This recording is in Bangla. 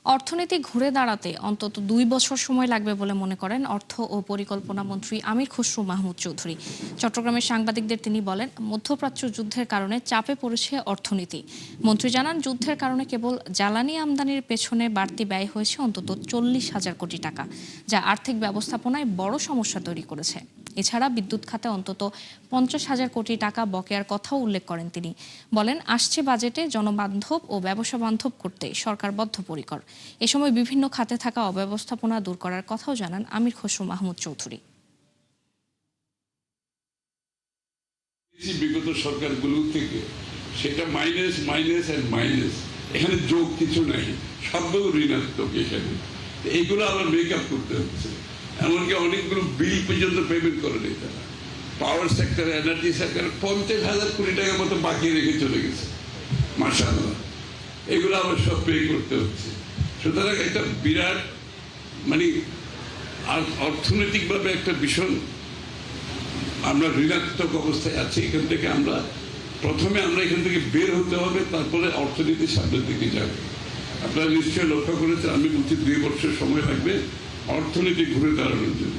অর্থনীতি ঘুরে দাঁড়াতে অন্তত ২ বছর সময় লাগবে বলে মনে করেন অর্থ ও পরিকল্পনা মন্ত্রী আমির খসরু মাহমুদ চৌধুরী। চট্টগ্রামের সাংবাদিকদের তিনি বলেন, মধ্যপ্রাচ্য যুদ্ধের কারণে চাপে পড়েছে অর্থনীতি। মন্ত্রী জানান, যুদ্ধের কারণে কেবল জ্বালানি আমদানির পেছনে বাড়তি ব্যয় হয়েছে অন্তত ৪০,০০০ কোটি টাকা, যা আর্থিক ব্যবস্থাপনায় বড় সমস্যা তৈরি করেছে। এছাড়া বিদ্যুৎ খাতে অন্তত ৫০,০০০ কোটি টাকা বকেয়ার কথাও উল্লেখ করেন তিনি। বলেন, আসছে বাজেটে জনবান্ধব ও ব্যবসা বান্ধব করতে সরকার বদ্ধপরিকর। এ সময় বিভিন্ন খাতে থাকা অব্যবস্থাপনা দূর করার কথাও জানান আমির খসরু মাহমুদ চৌধুরী। বিগত সরকারগুলো থেকে সেটা মাইনাস মাইনাস এন্ড মাইনাস, এখানে যোগ কিছু নাই, সবগুলো ঋণাত্মক। এখানে এইগুলো আবার মেকআপ করতে হচ্ছে। এমনকি অনেকগুলো বিল পর্যন্ত পেমেন্ট করে নেই তারা। পাওয়ার সেক্টর, এনার্জি সেক্টর ৫০,০০০ কোটি টাকার মতো বাকি রেখে চলে গেছে। মাশাআল্লাহ, এগুলো আবার সব পে করতে হচ্ছে। সুতরাং একটা বিরাট অর্থনৈতিকভাবে একটা ভীষণ আমরা ঋণাত্মক অবস্থায় আছি। এখান থেকে প্রথমে আমরা এখান থেকে বের হতে হবে, তারপরে অর্থনীতি সামনের দিকে যাবে। আপনারা নিশ্চয়ই লক্ষ্য করেছেন, আমি বলছি ২ বছর সময় লাগবে অর্থনীতি ঘুরে দাঁড়ানোর জন্য।